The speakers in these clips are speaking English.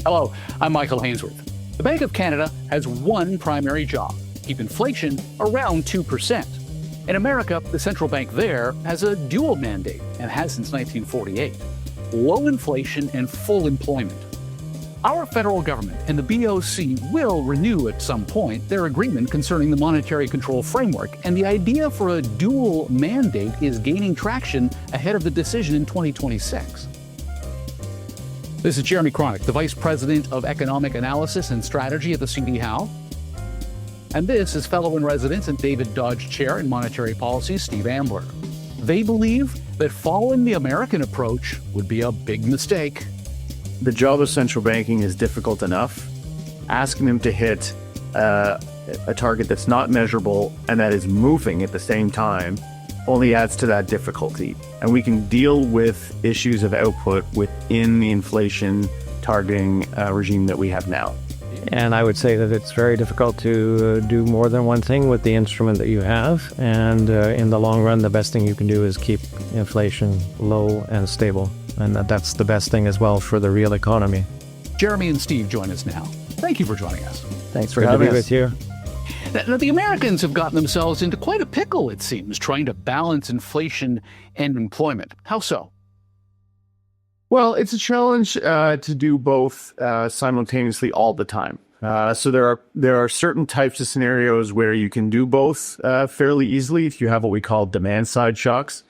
Hello, I'm Michael Hainsworth. The Bank of Canada has one primary job: keep inflation around 2%. In America, the central bank there has a dual mandate and has since 1948: low inflation and full employment. Our federal government and the BOC will renew at some point their agreement concerning the monetary control framework, and the idea for a dual mandate is gaining traction ahead of the decision in 2026. This is Jeremy Kronick, the Vice President of Economic Analysis and Strategy at the CD Howe. And this is fellow in residence and David Dodge Chair in Monetary Policy, Steve Ambler. They believe that following the American approach would be a big mistake. The job of central banking is difficult enough. Asking them to hit a target that's not measurable and that is moving at the same time only adds to that difficulty. And we can deal with issues of output within the inflation targeting regime that we have now. And I would say that it's very difficult to do more than one thing with the instrument that you have. And in the long run, the best thing you can do is keep inflation low and stable. And that's the best thing as well for the real economy. Jeremy and Steve join us now. Thank you for joining us. Thanks for having us. Good to be with you. Now, the Americans have gotten themselves into quite a pickle, it seems, trying to balance inflation and employment. How so? Well, it's a challenge to do both simultaneously all the time. So there are certain types of scenarios where you can do both fairly easily if you have what we call demand side shocks,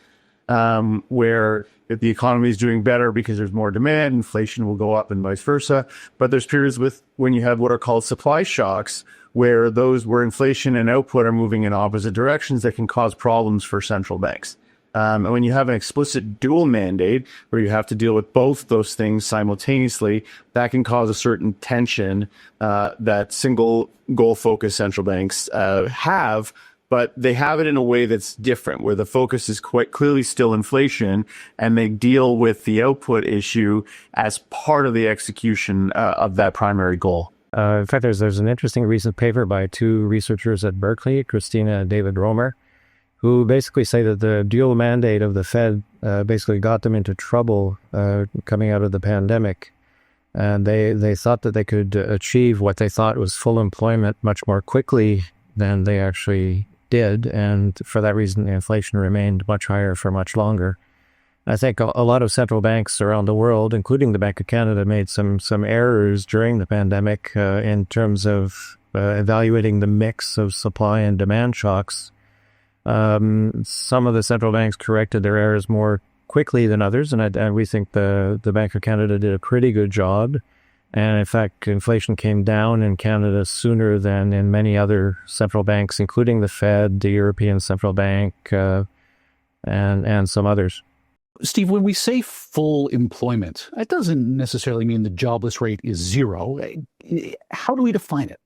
where if the economy is doing better because there's more demand, inflation will go up and vice versa. But there's periods when you have what are called supply shocks, where inflation and output are moving in opposite directions that can cause problems for central banks. And when you have an explicit dual mandate where you have to deal with both those things simultaneously, that can cause a certain tension that single goal-focused central banks have, but they have it in a way that's different, where the focus is quite clearly still inflation, and they deal with the output issue as part of the execution of that primary goal. In fact, there's an interesting recent paper by two researchers at Berkeley, Christina and David Romer, who basically say that the dual mandate of the Fed basically got them into trouble coming out of the pandemic. And they thought that they could achieve what they thought was full employment much more quickly than they actually did. And for that reason, the inflation remained much higher for much longer. I think a lot of central banks around the world, including the Bank of Canada, made some errors during the pandemic in terms of evaluating the mix of supply and demand shocks. Some of the central banks corrected their errors more quickly than others, and we think the Bank of Canada did a pretty good job. And in fact, inflation came down in Canada sooner than in many other central banks, including the Fed, the European Central Bank, and some others. Steve, when we say full employment, that doesn't necessarily mean the jobless rate is zero. How do we define it?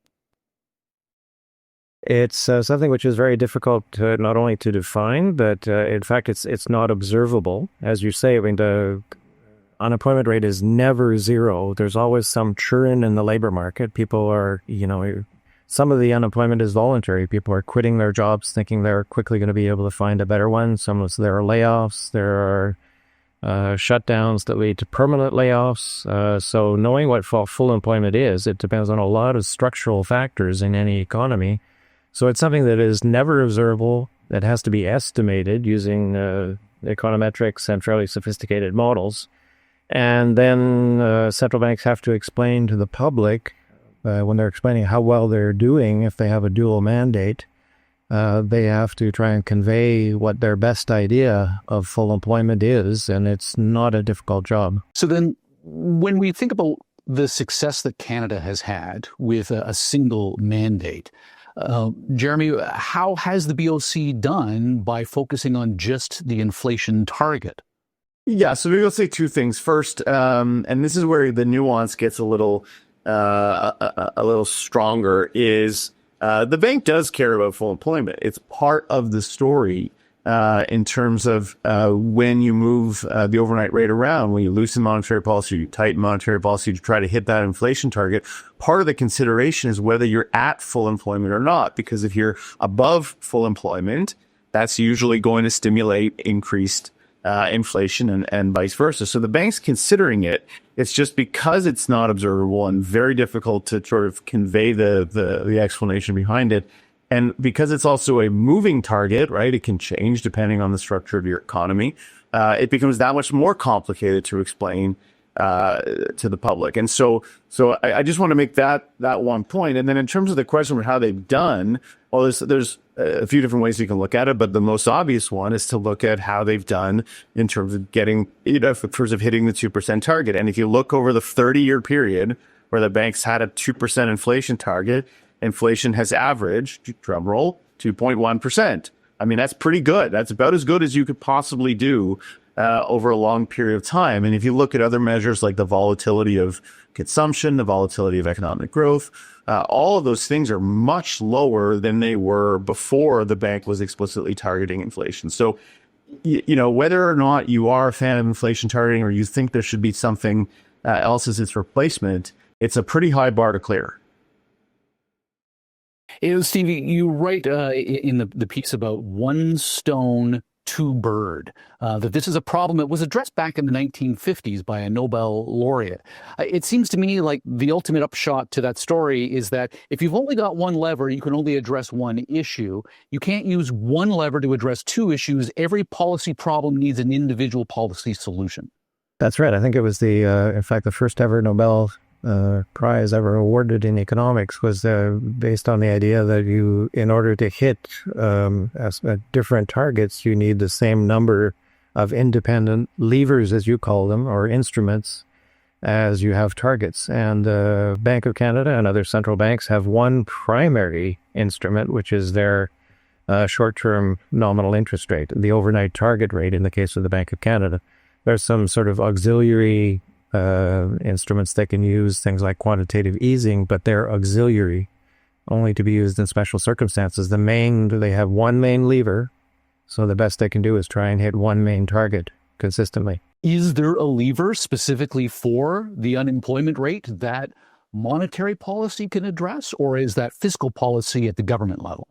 It's something which is very difficult not only to define, but in fact, it's not observable. As you say, I mean, the unemployment rate is never zero. There's always some churn in the labor market. People are, some of the unemployment is voluntary. People are quitting their jobs thinking they're quickly going to be able to find a better one. There are layoffs. There are shutdowns that lead to permanent layoffs. So knowing what full employment is, it depends on a lot of structural factors in any economy. So it's something that is never observable, that has to be estimated using econometrics and fairly sophisticated models. And then central banks have to explain to the public, when they're explaining how well they're doing, if they have a dual mandate, they have to try and convey what their best idea of full employment is, and it's not a difficult job. So then when we think about the success that Canada has had with a single mandate, Jeremy, how has the BOC done by focusing on just the inflation target? Yeah, so maybe I'll say two things. First, and this is where the nuance gets a little stronger, is the bank does care about full employment. It's part of the story in terms of when you move the overnight rate around, when you loosen monetary policy, you tighten monetary policy to try to hit that inflation target. Part of the consideration is whether you're at full employment or not, because if you're above full employment, that's usually going to stimulate increased inflation and vice versa. So the bank's considering it. It's just because it's not observable and very difficult to sort of convey the explanation behind it. And because it's also a moving target, right? It can change depending on the structure of your economy. It becomes that much more complicated to explain to the public. And so I just want to make that one point. And then in terms of the question of how they've done, well, there's a few different ways you can look at it, but the most obvious one is to look at how they've done in terms of getting, in terms of hitting the 2% target. And if you look over the 30-year period where the banks had a 2% inflation target, inflation has averaged, drumroll, 2.1%. I mean, that's pretty good. That's about as good as you could possibly do over a long period of time. And if you look at other measures like the volatility of consumption, the volatility of economic growth, all of those things are much lower than they were before the bank was explicitly targeting inflation. So, whether or not you are a fan of inflation targeting or you think there should be something else as its replacement, it's a pretty high bar to clear. Stevie, you write in the piece about one stone, two bird, that this is a problem that was addressed back in the 1950s by a Nobel laureate. It seems to me like the ultimate upshot to that story is that if you've only got one lever, you can only address one issue. You can't use one lever to address two issues. Every policy problem needs an individual policy solution. That's right. I think it was in fact, the first ever Nobel prize ever awarded in economics was based on the idea that in order to hit different targets, you need the same number of independent levers, as you call them, or instruments, as you have targets. And the Bank of Canada and other central banks have one primary instrument, which is their short-term nominal interest rate, the overnight target rate in the case of the Bank of Canada. There's some sort of auxiliary instruments they can use, things like quantitative easing, but they're auxiliary, only to be used in special circumstances. They have one main lever, so the best they can do is try and hit one main target consistently. Is there a lever specifically for the unemployment rate that monetary policy can address, or is that fiscal policy at the government level?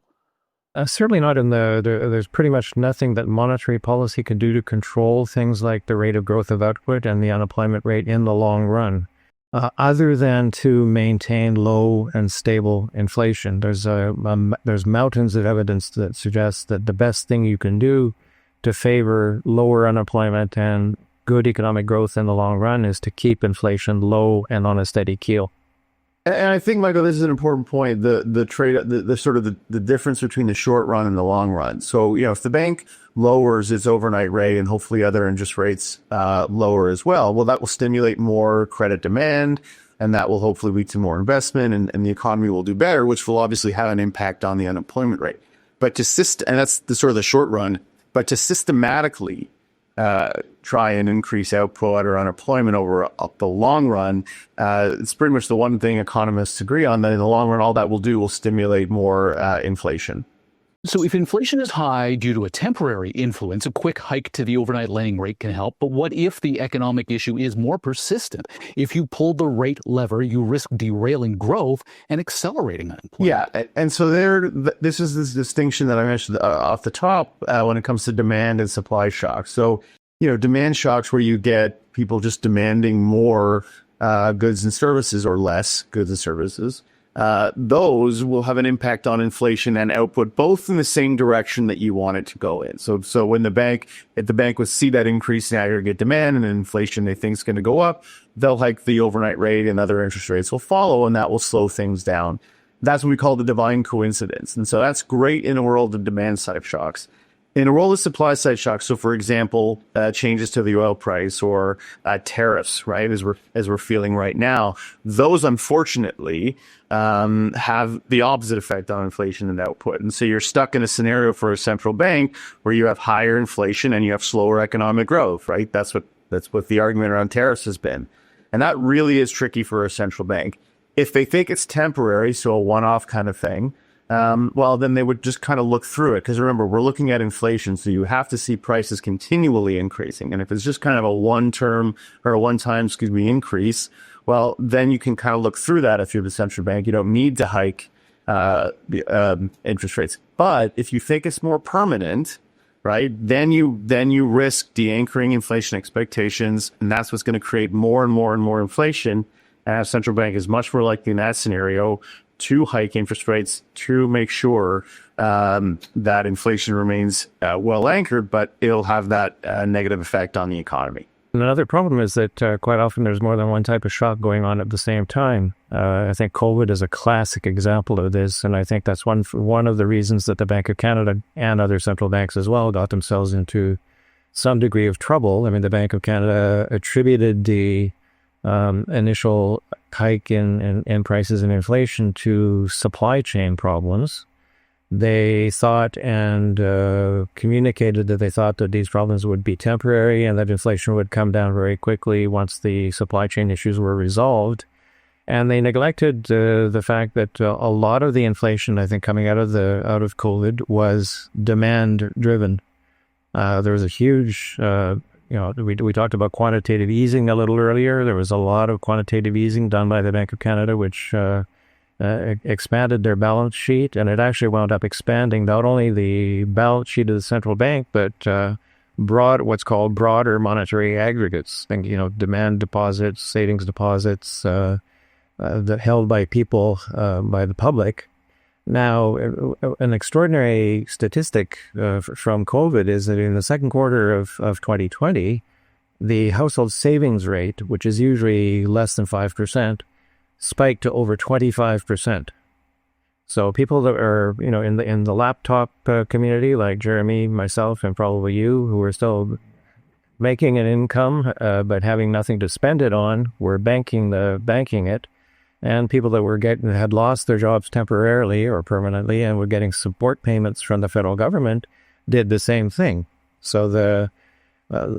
Certainly not there's pretty much nothing that monetary policy can do to control things like the rate of growth of output and the unemployment rate in the long run, other than to maintain low and stable inflation. There's mountains of evidence that suggests that the best thing you can do to favor lower unemployment and good economic growth in the long run is to keep inflation low and on a steady keel. And I think, Michael, this is an important point, the trade, the sort of the difference between the short run and the long run. So, if the bank lowers its overnight rate and hopefully other interest rates lower as well, that will stimulate more credit demand, and that will hopefully lead to more investment, and the economy will do better, which will obviously have an impact on the unemployment rate. But and that's the sort of the short run, but to systematically try and increase output or unemployment over the long run, it's pretty much the one thing economists agree on, that in the long run, all that will do will stimulate more inflation. So if inflation is high due to a temporary influence, a quick hike to the overnight lending rate can help. But what if the economic issue is more persistent? If you pull the rate lever, you risk derailing growth and accelerating unemployment. Yeah, and so this is this distinction that I mentioned off the top when it comes to demand and supply shocks. So, demand shocks where you get people just demanding more goods and services or less goods and services. Those will have an impact on inflation and output, both in the same direction that you want it to go in. So when if the bank would see that increase in aggregate demand and inflation they think is going to go up, they'll hike the overnight rate and other interest rates will follow, and that will slow things down. That's what we call the divine coincidence. And so that's great in a world of demand side shocks. In a world of supply side shocks, so for example, changes to the oil price or tariffs, right, as we're feeling right now, those unfortunately have the opposite effect on inflation and output. And so you're stuck in a scenario for a central bank where you have higher inflation and you have slower economic growth, right? That's what the argument around tariffs has been. And that really is tricky for a central bank. If they think it's temporary, so a one-off kind of thing, then they would just kind of look through it. Because remember, we're looking at inflation, so you have to see prices continually increasing. And if it's just kind of a one-time increase, then you can kind of look through that if you're the central bank. You don't need to hike interest rates. But if you think it's more permanent, right? Then you risk de-anchoring inflation expectations, and that's what's going to create more and more and more inflation. And a central bank is much more likely in that scenario to hike interest rates to make sure that inflation remains well anchored, but it'll have that negative effect on the economy. And another problem is that quite often there's more than one type of shock going on at the same time. I think COVID is a classic example of this, and I think that's one of the reasons that the Bank of Canada and other central banks as well got themselves into some degree of trouble. I mean, the Bank of Canada attributed the initial hike in prices and inflation to supply chain problems. They thought and communicated that they thought that these problems would be temporary and that inflation would come down very quickly once the supply chain issues were resolved. And they neglected the fact that a lot of the inflation, I think, coming out of COVID was demand driven. There was a huge, we talked about quantitative easing a little earlier. There was a lot of quantitative easing done by the Bank of Canada, which expanded their balance sheet, and it actually wound up expanding not only the balance sheet of the central bank, but what's called broader monetary aggregates. Think, demand deposits, savings deposits, that held by people, by the public. Now, an extraordinary statistic from COVID is that in the second quarter of 2020, the household savings rate, which is usually less than 5%, spiked to over 25%. So people that are, in the laptop community, like Jeremy, myself, and probably you, who are still making an income but having nothing to spend it on, were banking it. And people that had lost their jobs temporarily or permanently and were getting support payments from the federal government did the same thing. So the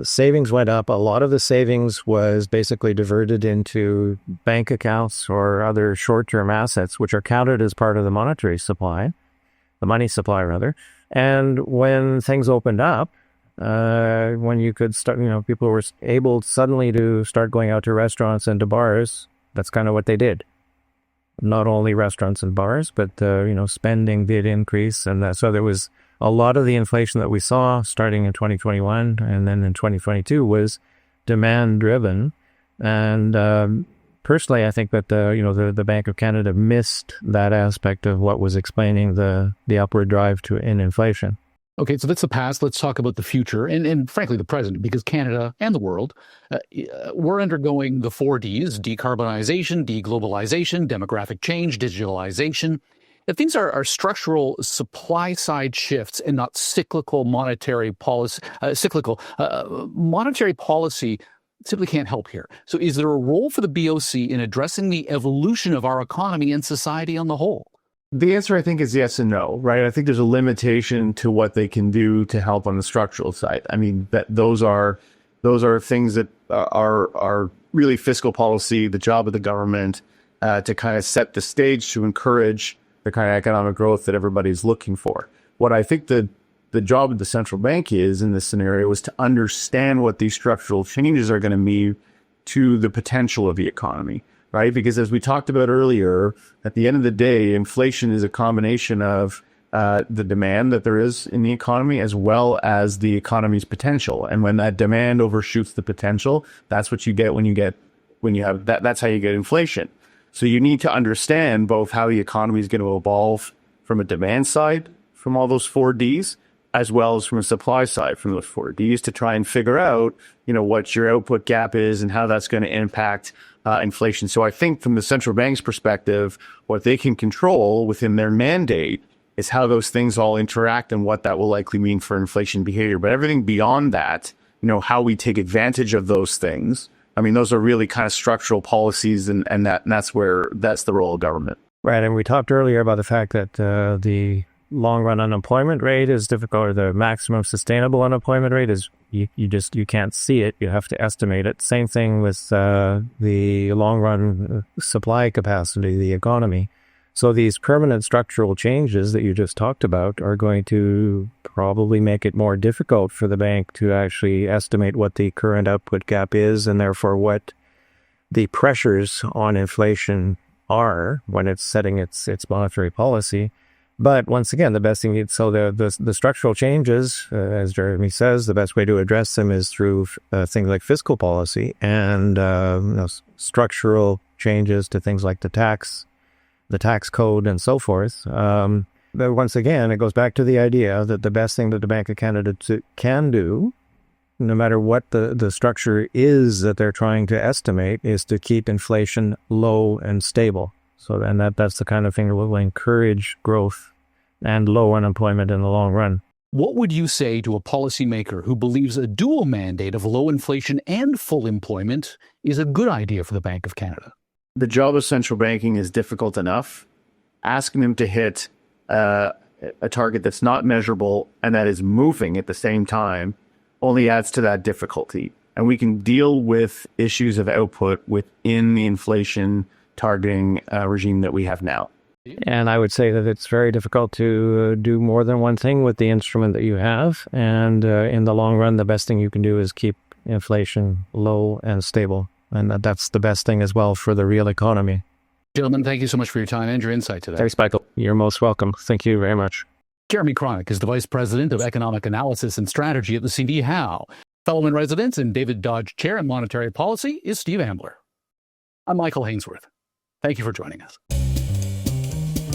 savings went up. A lot of the savings was basically diverted into bank accounts or other short-term assets, which are counted as part of the monetary supply, the money supply rather. And when things opened up, when you could start, people were able suddenly to start going out to restaurants and to bars, that's kind of what they did. Not only restaurants and bars, but, spending did increase. And so there was a lot of the inflation that we saw starting in 2021 and then in 2022 was demand driven. And personally, I think that the Bank of Canada missed that aspect of what was explaining the upward drive in inflation. Okay, so that's the past. Let's talk about the future and frankly, the present, because Canada and the world, we're undergoing the 4Ds: decarbonization, deglobalization, demographic change, digitalization. If these are structural supply-side shifts and not cyclical monetary policy, monetary policy simply can't help here. So is there a role for the BOC in addressing the evolution of our economy and society on the whole? The answer, I think, is yes and no, right? I think there's a limitation to what they can do to help on the structural side. I mean, those are things that are really fiscal policy, the job of the government, to kind of set the stage to encourage the kind of economic growth that everybody's looking for. What I think the job of the central bank is in this scenario is to understand what these structural changes are going to mean to the potential of the economy. Right? Because as we talked about earlier, at the end of the day, inflation is a combination of the demand that there is in the economy as well as the economy's potential. And when that demand overshoots the potential, that's what you get when you have that. That's how you get inflation. So you need to understand both how the economy is going to evolve from a demand side from all those 4Ds, as well as from a supply side from those 4Ds, to try and figure out, what your output gap is and how that's going to impact inflation. So I think from the central bank's perspective, what they can control within their mandate is how those things all interact and what that will likely mean for inflation behavior. But everything beyond that, how we take advantage of those things, I mean, those are really kind of structural policies, and that's the role of government. Right. And we talked earlier about the fact that the long-run unemployment rate is difficult, or the maximum sustainable unemployment rate is you can't see it. You have to estimate it. Same thing with the long-run supply capacity, the economy. So these permanent structural changes that you just talked about are going to probably make it more difficult for the bank to actually estimate what the current output gap is, and therefore what the pressures on inflation are when it's setting its monetary policy. But once again, the best thing, so the structural changes, as Jeremy says, the best way to address them is through things like fiscal policy and structural changes to things like the tax code and so forth. But once again, it goes back to the idea that the best thing that the Bank of Canada can do, no matter what the structure is that they're trying to estimate, is to keep inflation low and stable. So, and that's the kind of thing that will encourage growth and low unemployment in the long run. What would you say to a policymaker who believes a dual mandate of low inflation and full employment is a good idea for the Bank of Canada? The job of central banking is difficult enough. Asking them to hit a target that's not measurable and that is moving at the same time only adds to that difficulty. And we can deal with issues of output within the inflation targeting regime that we have now. And I would say that it's very difficult to do more than one thing with the instrument that you have. And in the long run, the best thing you can do is keep inflation low and stable. And that's the best thing as well for the real economy. Gentlemen, thank you so much for your time and your insight today. Thanks, Michael. You're most welcome. Thank you very much. Jeremy Kronick is the Vice President of Economic Analysis and Strategy at the CD Howe. Fellow in residence and David Dodge Chair in Monetary Policy is Steve Ambler. I'm Michael Hainsworth. Thank you for joining us.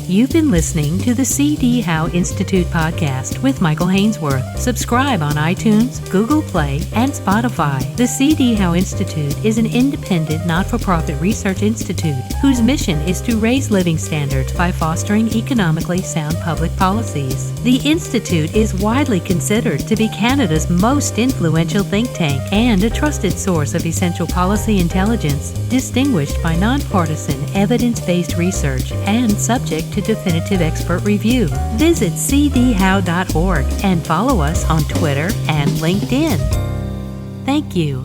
You've been listening to the C.D. Howe Institute podcast with Michael Hainsworth. Subscribe on iTunes, Google Play, and Spotify. The C.D. Howe Institute is an independent, not-for-profit research institute whose mission is to raise living standards by fostering economically sound public policies. The Institute is widely considered to be Canada's most influential think tank and a trusted source of essential policy intelligence, distinguished by nonpartisan, evidence-based research and subject to definitive expert review. Visit cdhow.org and follow us on Twitter and LinkedIn. Thank you.